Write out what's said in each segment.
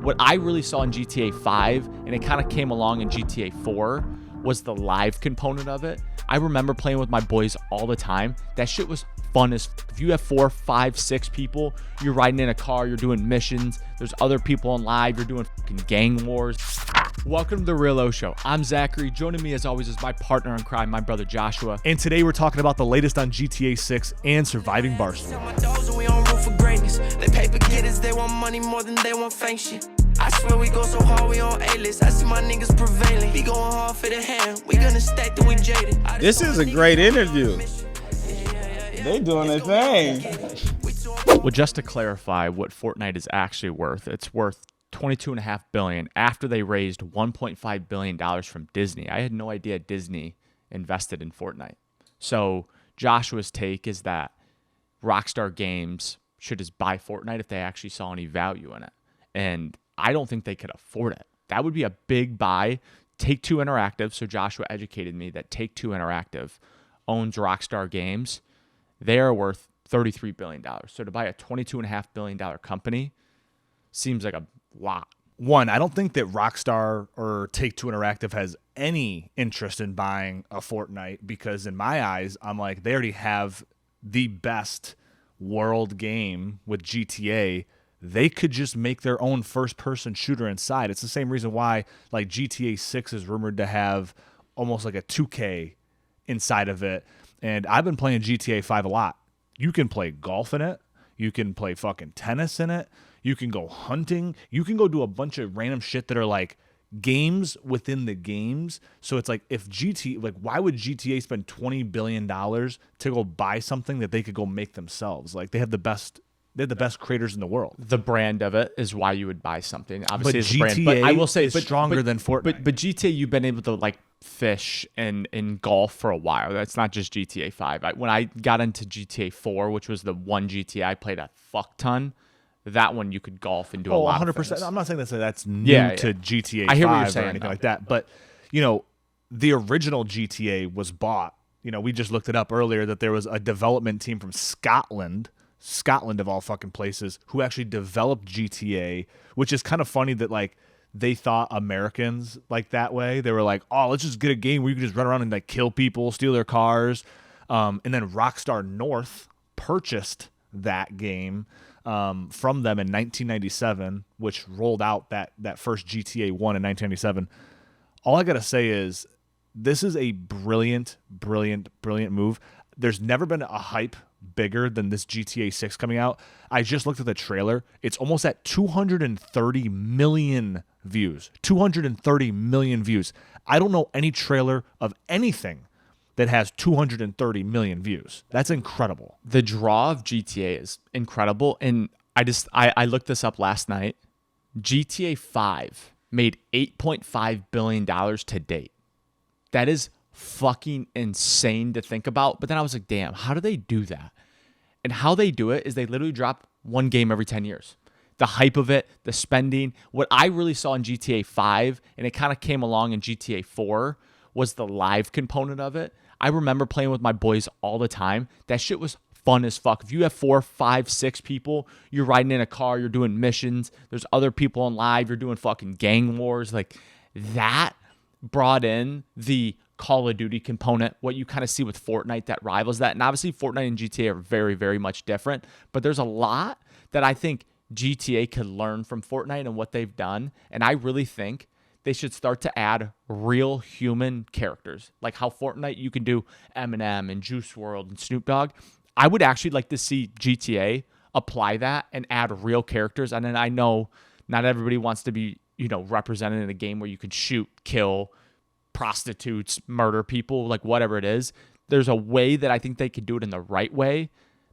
What I really saw in GTA 5, and it kind of came along in GTA 4, was the live component of it. I remember playing with my boys all the time. That shit was fun as if you have 4, 5, 6 people, you're riding in a car, you're doing missions, there's other people on live, you're doing fucking gang wars. Welcome to The Real Oshow. I'm Zachary. Joining me as always is my partner in crime, my brother Joshua. And today we're talking about the latest on GTA 6 and surviving Barstool. They paper getters, they want money more than they want fame shit. I swear we go so hard, we on A-list. I see my niggas prevailing. We going hard for the hand. We gonna stack that we jaded. This is a great interview. They doing their thing. Well, just to clarify what Fortnite is actually worth, it's worth $22.5 billion after they raised $1.5 billion from Disney. I had no idea Disney invested in Fortnite. So Joshua's take is that Rockstar Games should just buy Fortnite if they actually saw any value in it. And I don't think they could afford it. That would be a big buy. Take-Two Interactive, so Joshua educated me that Take-Two Interactive owns Rockstar Games. They are worth $33 billion. So to buy a $22.5 billion company seems like a lot. One, I don't think that Rockstar or Take-Two Interactive has any interest in buying a Fortnite because in my eyes, I'm like, they already have the best world game with GTA. They could just make their own first-person shooter inside. It's the same reason why like GTA 6 is rumored to have almost like a 2K inside of it. And I've been playing GTA 5 a lot. You can play golf in it. You can play fucking tennis in it. You can go hunting. You can go do a bunch of random shit that are like games within the games. So it's like if why would GTA spend $20 billion to go buy something that they could go make themselves? Like they have the best creators in the world. The brand of it is why you would buy something. Obviously, but it's GTA brand. But I will say, is stronger than Fortnite. But GTA, you've been able to like fish and golf for a while. That's not just GTA 5. When I got into GTA 4, which was the one GTA I played a fuck ton, that one you could golf and do a lot 100%. Of things. I'm not saying that's new to GTA 5 I hear what you're saying, or anything like that. But, the original GTA was bought. We just looked it up earlier that there was a development team from Scotland of all fucking places, who actually developed GTA, which is kind of funny that like they thought Americans like that way. They were like, oh, let's just get a game where you can just run around and like kill people, steal their cars. And then Rockstar North purchased that game from them in 1997, which rolled out that first GTA 1 in 1997. All I got to say is this is a brilliant move. There's never been a hype bigger than this GTA 6 coming out. I just looked at the trailer. It's almost at 230 million views. 230 million views. I don't know any trailer of anything that has 230 million views. That's incredible. The draw of GTA is incredible. And I looked this up last night. GTA 5 made $8.5 billion to date. That is fucking insane to think about. But then I was like, damn, how do they do that? And how they do it is they literally drop one game every 10 years. The hype of it, the spending. What I really saw in GTA 5, and it kind of came along in GTA 4, was the live component of it. I remember playing with my boys all the time. That shit was fun as fuck. If you have 4, 5, 6 people, you're riding in a car, you're doing missions, there's other people on live, you're doing fucking gang wars. Like that brought in the Call of Duty component, what you kind of see with Fortnite that rivals that. And obviously Fortnite and GTA are very, very much different, but there's a lot that I think GTA could learn from Fortnite and what they've done. And I really think they should start to add real human characters, like how Fortnite you can do Eminem and Juice WRLD and Snoop Dogg. I would actually like to see GTA apply that and add real characters. And then I know not everybody wants to be, represented in a game where you can shoot, kill, prostitutes, murder people, like whatever it is. There's a way that I think they could do it in the right way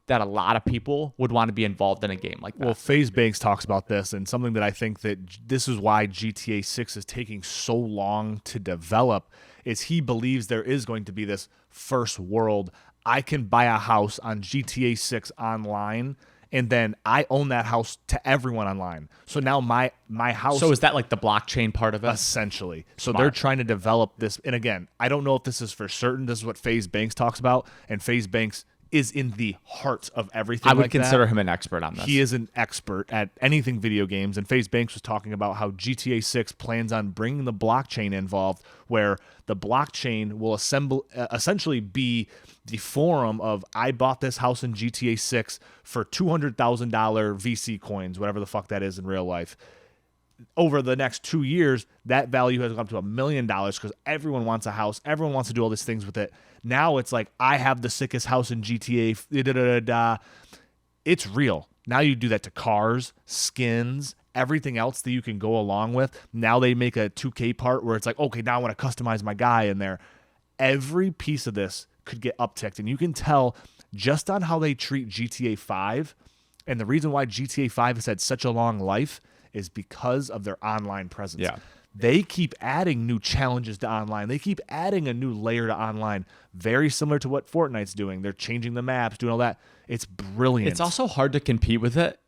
that a lot of people would want to be involved in a game like that. Well, FaZe Banks talks about this, and something that I think that this is why GTA 6 is taking so long to develop is he believes there is going to be this first world. I can buy a house on GTA 6 online, and then I own that house to everyone online. So now my house... So is that like the blockchain part of it? Essentially. So they're trying to develop this. And again, I don't know if this is for certain. This is what FaZe Banks talks about. And FaZe Banks is in the heart of everything. I would like consider that. him an expert on this. He is an expert at anything video games. And FaZe Banks was talking about how GTA 6 plans on bringing the blockchain involved, where the blockchain will essentially be the forum of, I bought this house in GTA 6 for $200,000 VC coins, whatever the fuck that is in real life. Over the next 2 years, that value has gone to $1 million because everyone wants a house. Everyone wants to do all these things with it. Now it's like, I have the sickest house in GTA. It's real. Now you do that to cars, skins, everything else that you can go along with. Now they make a 2K part where it's like, okay, now I want to customize my guy in there. Every piece of this could get upticked. And you can tell just on how they treat GTA 5. And the reason why GTA 5 has had such a long life is because of their online presence. Yeah. They keep adding new challenges to online. They keep adding a new layer to online, very similar to what Fortnite's doing. They're changing the maps, doing all that. It's brilliant. It's also hard to compete with it.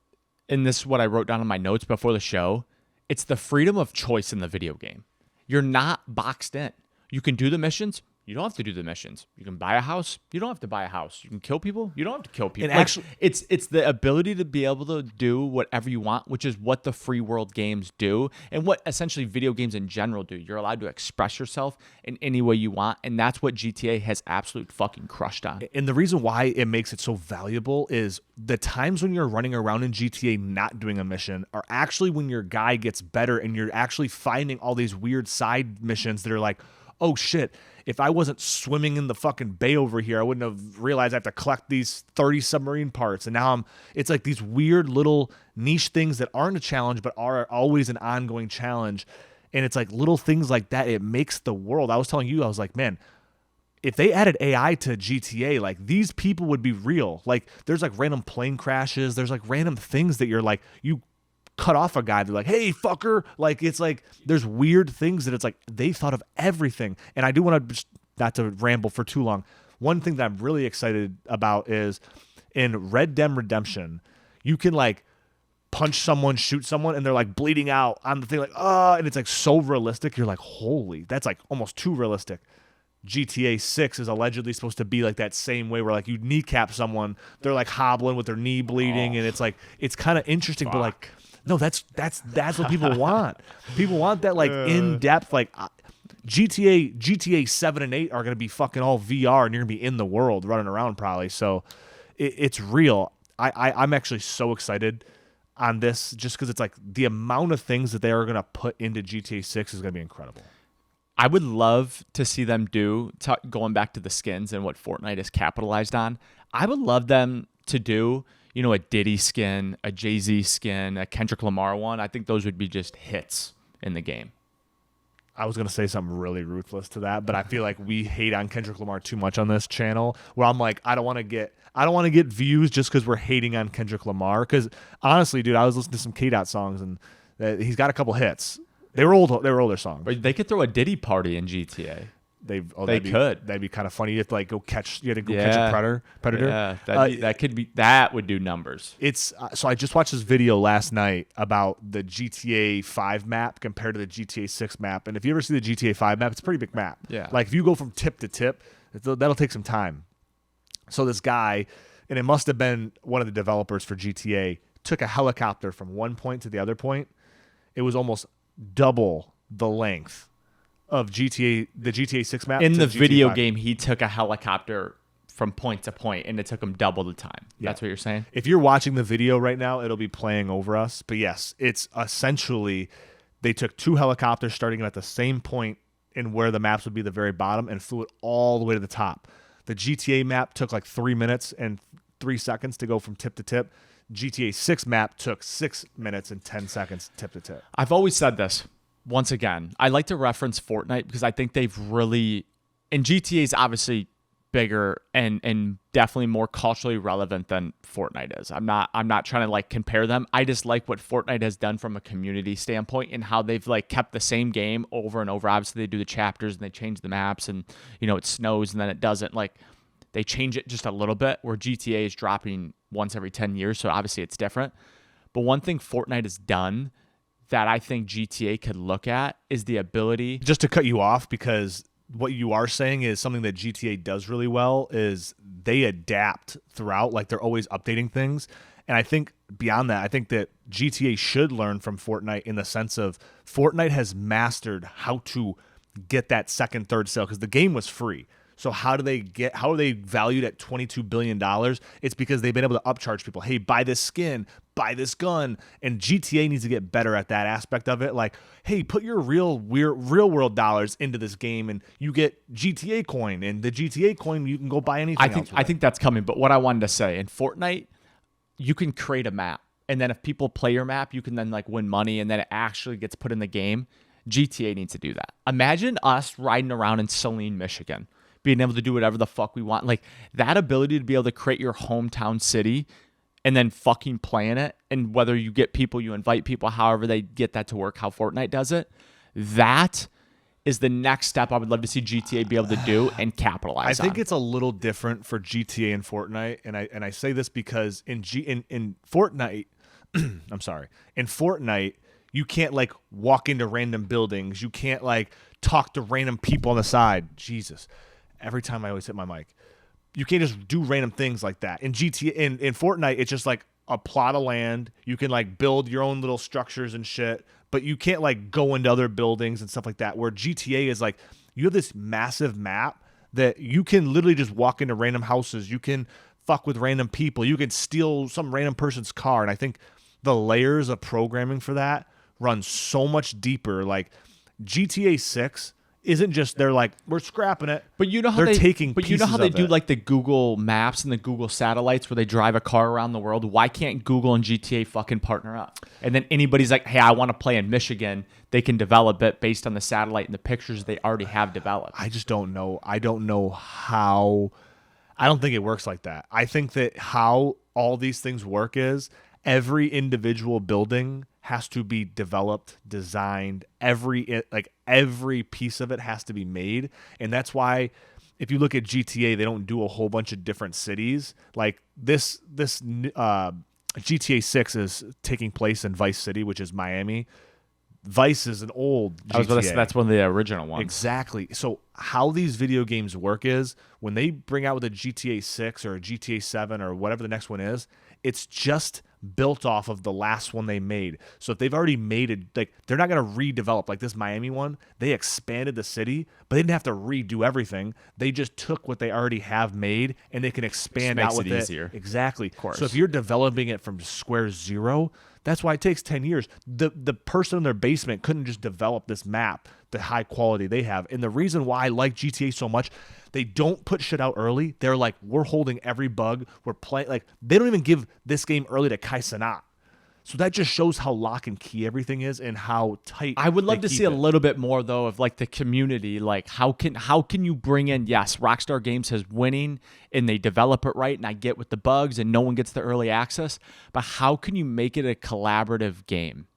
And this is what I wrote down in my notes before the show. It's the freedom of choice in the video game. You're not boxed in. You can do the missions. You don't have to do the missions. You can buy a house. You don't have to buy a house. You can kill people. You don't have to kill people. And actually, it's the ability to be able to do whatever you want, which is what the free world games do, and what essentially video games in general do. You're allowed to express yourself in any way you want, and that's what GTA has absolute fucking crushed on. And the reason why it makes it so valuable is the times when you're running around in GTA not doing a mission are actually when your guy gets better and you're actually finding all these weird side missions that are like, oh shit, if I wasn't swimming in the fucking bay over here, I wouldn't have realized I have to collect these 30 submarine parts. And now it's like these weird little niche things that aren't a challenge, but are always an ongoing challenge. And it's like little things like that. It makes the world. I was telling you, I was like, man, if they added AI to GTA, like these people would be real. Like there's like random plane crashes. There's like random things that you're like, you cut off a guy, they're like, hey fucker, like it's like there's weird things that it's like they thought of everything. And I do want to, not to ramble for too long, one thing that I'm really excited about is in Red Dead Redemption, you can like punch someone, shoot someone, and they're like bleeding out on the thing, like and it's like so realistic. You're like, holy, that's like almost too realistic. GTA 6 is allegedly supposed to be like that same way, where like you kneecap someone, they're like hobbling with their knee bleeding, and it's like it's kind of interesting, but like, no, that's what people want. People want that like in depth, like GTA 7 and 8 are gonna be fucking all VR, and you're gonna be in the world running around probably. So it's real. I'm actually so excited on this just because it's like the amount of things that they are gonna put into GTA 6 is gonna be incredible. I would love to see them do, going back to the skins and what Fortnite has capitalized on, I would love them to do, you know, a Diddy skin, a Jay-Z skin, a Kendrick Lamar one. I think those would be just hits in the game. I was going to say something really ruthless to that, but I feel like we hate on Kendrick Lamar too much on this channel, where I'm like, I don't want to get views just because we're hating on Kendrick Lamar. Because honestly, dude, I was listening to some K-Dot songs, and he's got a couple hits. They were older songs. But they could throw a Diddy party in GTA. They could. That'd be kind of funny. You have to like go catch. You had to go catch a predator. Yeah, that would do numbers. It's so I just watched this video last night about the GTA 5 map compared to the GTA 6 map. And if you ever see the GTA 5 map, it's a pretty big map. Yeah. Like if you go from tip to tip, that'll take some time. So this guy, and it must have been one of the developers for GTA, took a helicopter from one point to the other point. It was almost double the length of the GTA 6 map. In the GTA video 5. game, he took a helicopter from point to point, and it took him double the time. Yeah. That's what you're saying? If you're watching the video right now, it'll be playing over us. But yes, it's essentially they took two helicopters starting at the same point in where the maps would be the very bottom and flew it all the way to the top. The GTA map took like 3 minutes and 3 seconds to go from tip to tip. GTA 6 map took 6 minutes and 10 seconds tip to tip. I've always said this. Once again, I like to reference Fortnite because I think they've really, and GTA is obviously bigger and definitely more culturally relevant than Fortnite is. I'm not trying to like compare them. I just like what Fortnite has done from a community standpoint and how they've like kept the same game over and over. Obviously they do the chapters and they change the maps, and you know, it snows and then it doesn't. Like they change it just a little bit, where GTA is dropping once every 10 years. So obviously it's different. But one thing Fortnite has done that I think GTA could look at is the ability. Just to cut you off, because what you are saying is something that GTA does really well is they adapt throughout. Like they're always updating things. And I think beyond that, I think that GTA should learn from Fortnite in the sense of Fortnite has mastered how to get that second, third sale because the game was free. So how are they valued at $22 billion? It's because they've been able to upcharge people. Hey, buy this skin, buy this gun. And GTA needs to get better at that aspect of it. Like, hey, put your real world dollars into this game and you get GTA coin. And the GTA coin, you can go buy anything else with I think that's coming. But what I wanted to say, in Fortnite, you can create a map. And then if people play your map, you can then like win money and then it actually gets put in the game. GTA needs to do that. Imagine us riding around in Saline, Michigan, being able to do whatever the fuck we want. Like that ability to be able to create your hometown city and then fucking playing it. And whether you get people, you invite people, however they get that to work, how Fortnite does it. That is the next step I would love to see GTA be able to do and capitalize on. I think it's a little different for GTA and Fortnite. And I say this because in Fortnite, I'm sorry, in Fortnite, you can't like walk into random buildings. You can't like talk to random people on the side. Jesus. Every time I always hit my mic. You can't just do random things like that. In GTA, in Fortnite, it's just like a plot of land. You can like build your own little structures and shit, but you can't like go into other buildings and stuff like that. Where GTA is like, you have this massive map that you can literally just walk into random houses. You can fuck with random people. You can steal some random person's car. And I think the layers of programming for that run so much deeper. Like GTA 6 isn't just they're like we're scrapping it, but you know how they're they taking. But you know how they do it. like the Google Maps and the Google satellites where they drive a car around the world. Why can't Google and GTA fucking partner up? And then anybody's like, hey, I want to play in Michigan. They can develop it based on the satellite and the pictures they already have developed. I just don't know. I don't know how. I don't think it works like that. I think that how all these things work is every individual building has to be developed, designed. Every piece of it has to be made, and that's why if you look at GTA, they don't do a whole bunch of different cities. Like this GTA 6 is taking place in Vice City, which is Miami. Vice is an old GTA. I was going to say that's one of the original ones. Exactly. So how these video games work is when they bring out with a GTA 6 or a GTA 7 or whatever the next one is, it's just built off of the last one they made. So if they've already made it, like they're not going to redevelop like this Miami one. They expanded the city, but they didn't have to redo everything. They just took what they already have made and they can expand out with it. Easier. Exactly. Of course. So if you're developing it from square zero, that's why it takes 10 years. The person in their basement couldn't just develop this map, the high quality they have. And the reason why I like GTA so much, they don't put shit out early. They're like, we're holding every bug. We're playing. Like, they don't even give this game early to Kai Cenat. So that just shows how lock and key everything is and how tight. I would love to see a little bit more though of like the community. Like how can you bring in? Yes, Rockstar Games has winning and they develop it right, and I get with the bugs and no one gets the early access. But how can you make it a collaborative game?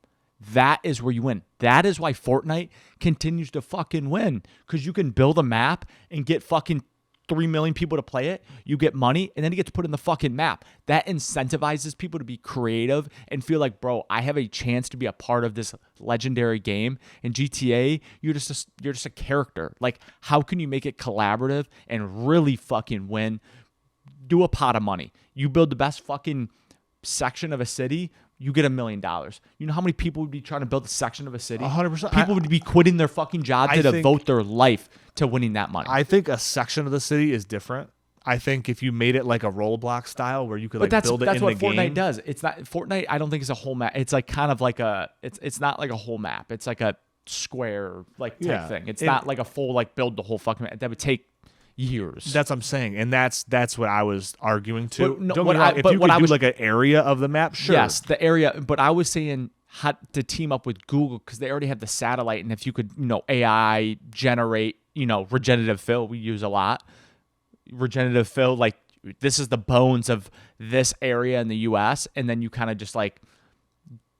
That is where you win. That is why Fortnite continues to fucking win, because you can build a map and get fucking 3 million people to play it, you get money, and then it gets put in the fucking map. That incentivizes people to be creative and feel like, bro, I have a chance to be a part of this legendary game. In GTA, you're just a character. Like, how can you make it collaborative and really fucking win? Do a pot of money. You build the best fucking section of a city, you get $1 million. You know how many people would be trying to build a section of a city? 100%. People would be quitting their fucking job to devote their life to winning that money. I think a section of the city is different. I think if you made it like a rollblock style where you could build it in the game. That's what Fortnite does. It's not Fortnite. I don't think it's a whole map. It's like kind of like it's not like a whole map. It's like a square like type thing. It's not like a full like build the whole fucking map. That would take years. That's what I'm saying, and that's what I was arguing to. But, no, don't get me wrong, if you could do like an area of the map, sure. Yes, the area. But I was saying how to team up with Google because they already have the satellite, and if you could, AI generate, regenerative fill, we use a lot. Regenerative fill, like this is the bones of this area in the U.S., and then you kind of just like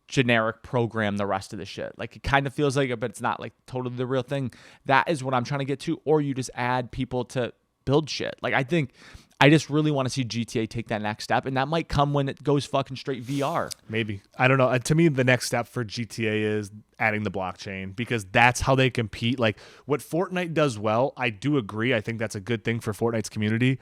generic program the rest of the shit. Like it kind of feels like it, but it's not like totally the real thing. That is what I'm trying to get to. Or you just add people to build shit. Like I think I just really want to see GTA take that next step, and that might come when it goes fucking straight VR. Maybe. I don't know. To me, the next step for GTA is adding the blockchain, because that's how they compete. Like, what Fortnite does well, I do agree. I think that's a good thing for Fortnite's community,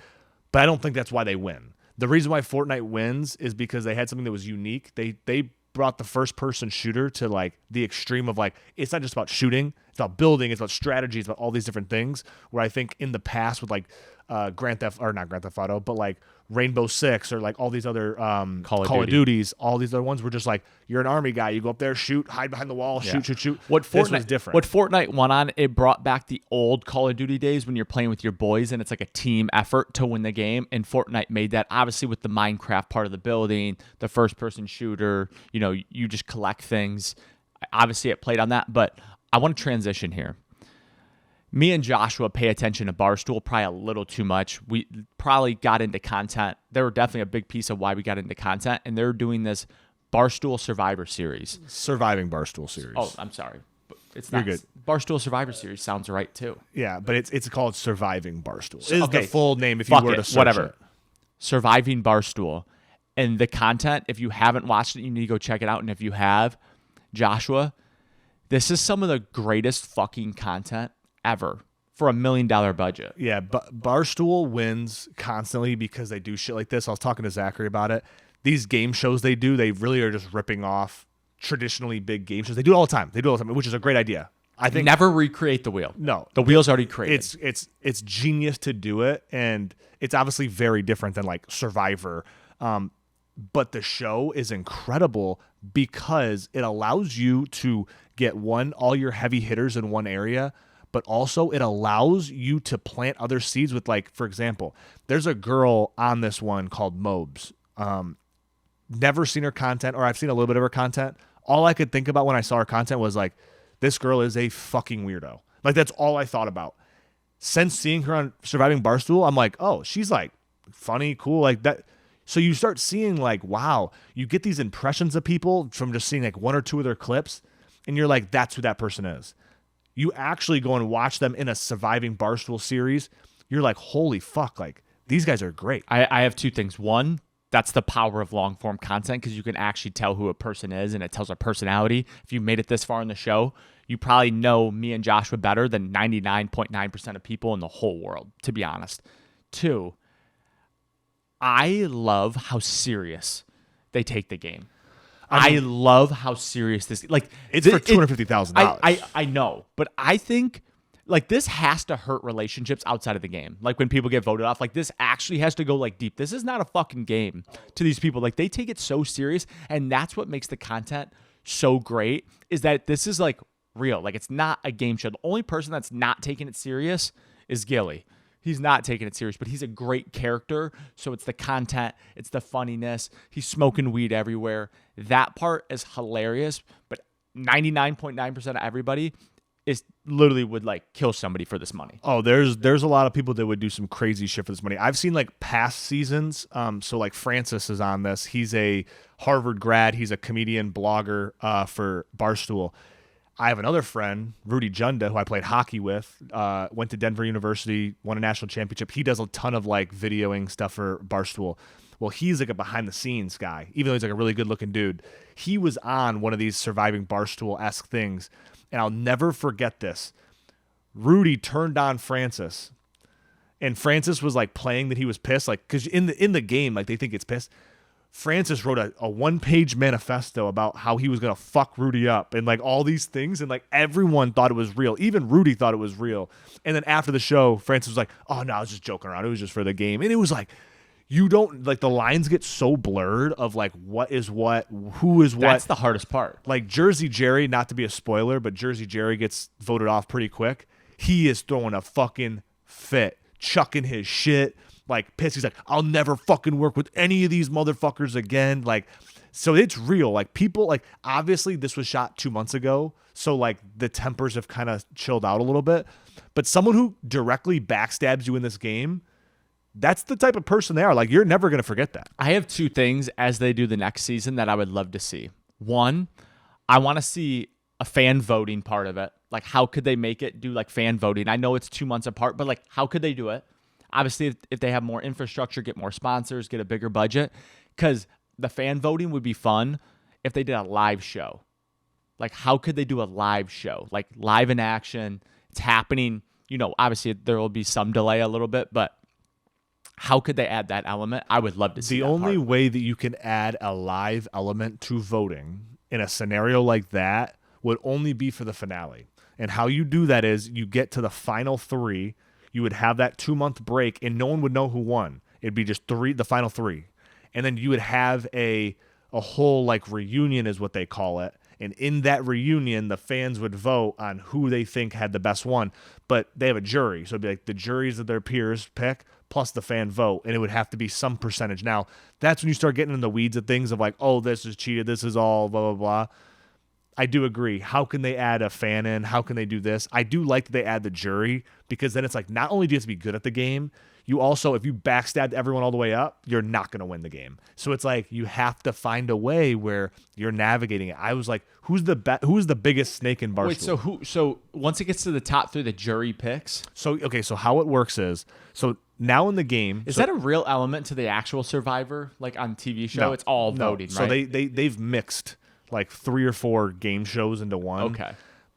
but I don't think that's why they win. The reason why Fortnite wins is because they had something that was unique. They brought the first-person shooter to, like, the extreme of, like, it's not just about shooting. It's about building. It's about strategy. It's about all these different things, where I think in the past with, like, not Grand Theft Auto, but like Rainbow Six or like all these other Call of Duties, all these other ones were just like, you're an army guy, you go up there, shoot, hide behind the wall, shoot. What Fortnite this was different. What Fortnite won on, it brought back the old Call of Duty days when you're playing with your boys and it's like a team effort to win the game. And Fortnite made that, obviously, with the Minecraft part of the building, the first person shooter, you just collect things. Obviously it played on that, but I want to transition here. Me and Joshua pay attention to Barstool probably a little too much. We probably got into content. They were definitely a big piece of why we got into content, and they're doing this Barstool Survivor Series. Surviving Barstool Series. Oh, I'm sorry. It's not. You're good. Barstool Survivor Series sounds right, too. Yeah, but it's called Surviving Barstool. It is the full name if you were to search whatever. it. Surviving Barstool. And the content, if you haven't watched it, you need to go check it out. And if you have, Joshua, this is some of the greatest fucking content ever for $1 million budget. Yeah, but Barstool wins constantly because they do shit like this. I was talking to Zachary about it. These game shows they do, they really are just ripping off traditionally big game shows. They do it all the time. Which is a great idea. I think never recreate the wheel. No, the wheel's already created. It's genius to do it, and it's obviously very different than like Survivor. But the show is incredible because it allows you to get all your heavy hitters in one area, but also it allows you to plant other seeds with, like, for example, there's a girl on this one called Mobes. Never seen her content, or I've seen a little bit of her content. All I could think about when I saw her content was like, this girl is a fucking weirdo. Like, that's all I thought about. Since seeing her on Surviving Barstool, I'm like, oh, she's like funny, cool, like that. So you start seeing like, wow, you get these impressions of people from just seeing like one or two of their clips, and you're like, that's who that person is. You actually go and watch them in a Surviving Barstool series, you're like, holy fuck, like, these guys are great. I have two things. One, that's the power of long form content, because you can actually tell who a person is, and it tells their personality. If you made it this far in the show, you probably know me and Joshua better than 99.9% of people in the whole world, to be honest. Two, I love how serious they take the game. I love how serious this, like, it's for $250,000. I know, but I think like this has to hurt relationships outside of the game. Like when people get voted off, like this actually has to go like deep. This is not a fucking game to these people. Like they take it so serious, and that's what makes the content so great, is that this is like real. Like it's not a game show. The only person that's not taking it serious is Gilly. He's not taking it serious, but he's a great character. So it's the content, it's the funniness. He's smoking weed everywhere. That part is hilarious, but 99.9% of everybody is literally would like kill somebody for this money. Oh, there's a lot of people that would do some crazy shit for this money. I've seen like past seasons. So like Francis is on this. He's a Harvard grad. He's a comedian blogger for Barstool. I have another friend, Rudy Junda, who I played hockey with, went to Denver University, won a national championship. He does a ton of like videoing stuff for Barstool. Well, he's like a behind the scenes guy, even though he's like a really good looking dude. He was on one of these Surviving Barstool-esque things, and I'll never forget this. Rudy turned on Francis, and Francis was like playing that he was pissed, like, because in the game, like they think it's pissed. Francis wrote a one-page manifesto about how he was going to fuck Rudy up and like all these things. And like everyone thought it was real. Even Rudy thought it was real. And then after the show, Francis was like, oh no, I was just joking around. It was just for the game. And it was like, you don't like, the lines get so blurred of like what is what, who is what. That's the hardest part. Like Jersey Jerry, not to be a spoiler, but Jersey Jerry gets voted off pretty quick. He is throwing a fucking fit, chucking his shit. Like pissed. He's like, I'll never fucking work with any of these motherfuckers again. Like, so it's real. Like people, like obviously this was shot 2 months ago. So like the tempers have kind of chilled out a little bit, but someone who directly backstabs you in this game, that's the type of person they are. Like you're never going to forget that. I have two things as they do the next season that I would love to see. One, I want to see a fan voting part of it. Like how could they make it do like fan voting? I know it's 2 months apart, but like how could they do it? obviously, if they have more infrastructure, get more sponsors, get a bigger budget, because the fan voting would be fun if they did a live show. Like, how could they do a live show? Like, live in action. It's happening. Obviously, there will be some delay a little bit, but how could they add that element? I would love to see The that only part. way that you can add a live element to voting in a scenario like that would only be for the finale. And how you do that is you get to the final 3, you would have that 2-month break, and no one would know who won. It'd be just the final 3. And then you would have a whole like reunion is what they call it. And in that reunion, the fans would vote on who they think had the best one. But they have a jury. So it'd be like the juries that their peers pick plus the fan vote. And it would have to be some percentage. Now, that's when you start getting in the weeds of things of like, oh, this is cheated. This is all blah, blah, blah. I do agree. How can they add a fan in? How can they do this? I do like that they add the jury because then it's like not only do you have to be good at the game, you also, if you backstabbed everyone all the way up, you're not going to win the game. So it's like you have to find a way where you're navigating it. I was like, who's the biggest snake in Barstool? Wait, so once it gets to the top 3, the jury picks? So how it works is, so now in the game. Is that a real element to the actual Survivor, like on TV show? No, It's all no. voting, So right? they've mixed like 3 or 4 game shows into one. Okay.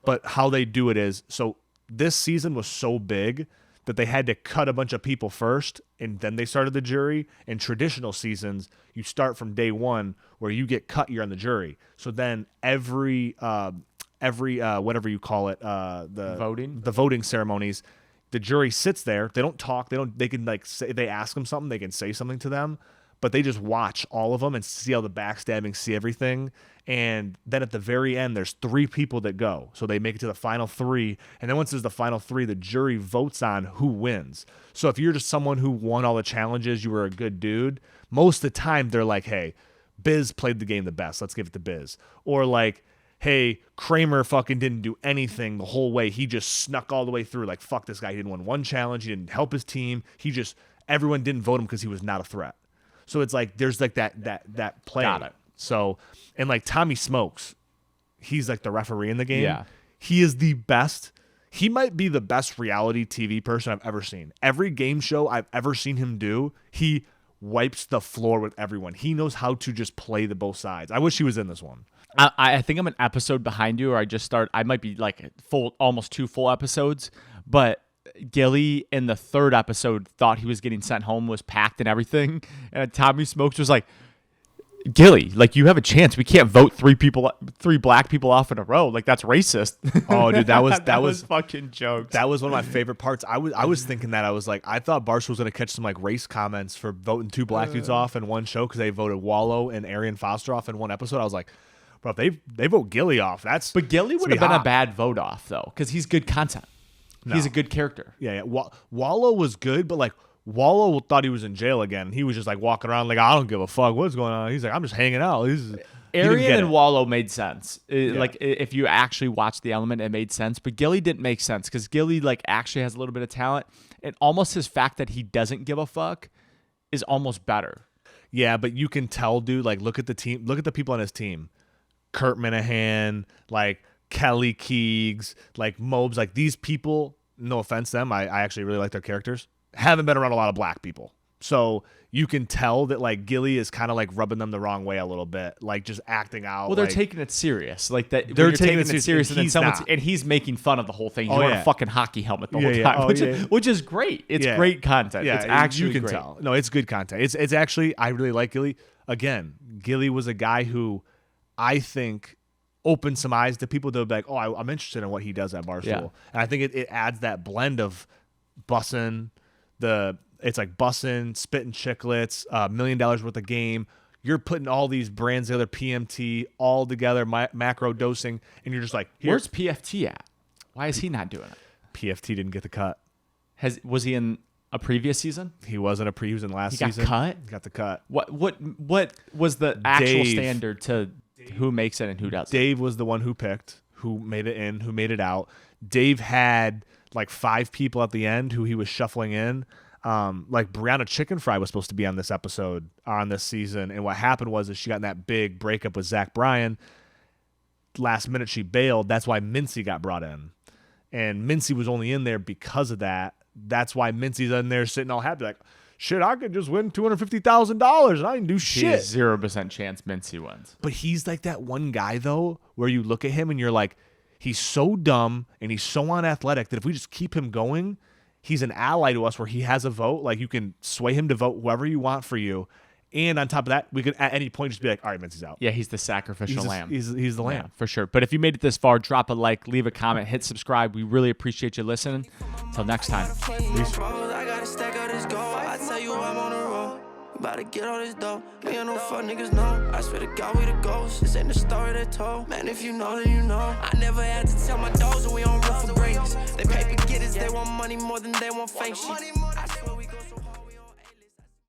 But how they do it is, so this season was so big that they had to cut a bunch of people first, and then they started the jury. In traditional seasons, you start from day 1 where you get cut, you're on the jury. So then every whatever you call it, the voting ceremonies, the jury sits there. They don't talk. They can like say, if they ask them something, they can say something to them, but they just watch all of them and see all the backstabbing, see everything. And then at the very end, there's 3 people that go. So they make it to the final 3. And then once there's the final 3, the jury votes on who wins. So if you're just someone who won all the challenges, you were a good dude, most of the time they're like, hey, Biz played the game the best. Let's give it to Biz. Or like, hey, Kramer fucking didn't do anything the whole way. He just snuck all the way through. Like, fuck this guy. He didn't win one challenge. He didn't help his team. Everyone didn't vote him because he was not a threat. So it's like there's like that play. Got it. So, and like Tommy Smokes, he's like the referee in the game. Yeah. He is the best. He might be the best reality TV person I've ever seen. Every game show I've ever seen him do, he wipes the floor with everyone. He knows how to just play the both sides. I wish he was in this one. I think I'm an episode behind you, or I might be like almost 2 full episodes, but Gilly in the 3rd episode thought he was getting sent home, was packed and everything. And Tommy Smokes was like, Gilly, like, you have a chance. We can't vote 3 black people off in a row. Like, that's racist. Oh, dude, that was fucking jokes. That was one of my favorite parts. I was thinking that. I was like, I thought Barstool was going to catch some like race comments for voting 2 black dudes off in one show because they voted Wallow and Arian Foster off in one episode. I was like, bro, if they vote Gilly off, But Gilly would have been a bad vote off, though, because he's good content. No. He's a good character. Yeah. Wallow was good, but like Wallow thought he was in jail again. He was just like walking around like, I don't give a fuck what's going on. He's like, I'm just hanging out. Arian and Wallow made sense. Like, if you actually watch the element, it made sense. But Gilly didn't make sense because Gilly like actually has a little bit of talent, and almost his fact that he doesn't give a fuck is almost better. Yeah, but you can tell, dude. Like, look at the team. Look at the people on his team. Kurt Minahan, like Kelly Keegs, like Mobes, like these people, no offense to them, I actually really like their characters, haven't been around a lot of black people. So you can tell that like Gilly is kind of like rubbing them the wrong way a little bit, like just acting out. Well, they're taking it serious. Like that, they're taking it serious, and he's making fun of the whole thing. He's wearing a fucking hockey helmet the whole time, which is great. It's great content. Yeah, it's actually you can tell. No, it's good content. It's actually, I really like Gilly. Again, Gilly was a guy who I think opened some eyes to people that would be like, oh, I'm interested in what he does at Barstool. Yeah. And I think it adds that blend of bussin', it's like bussin', spitting chiclets, $1 million worth of game. You're putting all these brands together, PMT, all together, macro dosing, and you're just like, where's PFT at? Why is he not doing it? PFT didn't get the cut. Was he in a previous season? He wasn't he was in last season. He got cut? He got the cut. What was the actual standard to who makes it and who doesn't? Dave was the one who picked, who made it in, who made it out. Dave had like 5 people at the end who he was shuffling in. Like Brianna Chicken Fry was supposed to be on this episode, on this season, and what happened was she got in that big breakup with Zach Bryan. Last minute she bailed. That's why Mincy got brought in, and Mincy was only in there because of that. that's why Mincy's in there sitting all happy like, shit, I could just win $250,000 and I didn't do He shit. has 0% chance Mincy wins. But he's like that one guy, though, where you look at him and you're like, he's so dumb and he's so unathletic that if we just keep him going, he's an ally to us where he has a vote. Like, you can sway him to vote whoever you want for you. And on top of that, we could at any point just be like, all right, Mincy's out. Yeah, he's the sacrificial lamb. He's the lamb. Yeah, for sure. But if you made it this far, drop a like, leave a comment, hit subscribe. We really appreciate you listening. Until next time. Peace. I gotta stack out this gold. I tell you I'm on the road. About to get all this dough. Me and no fuck niggas know. I swear to God we the ghosts. This ain't the story they told. Man, if you know, then you know. I never had to tell my dogs that we on rough for greatness. They paper getters. They want money more than they want fake shit.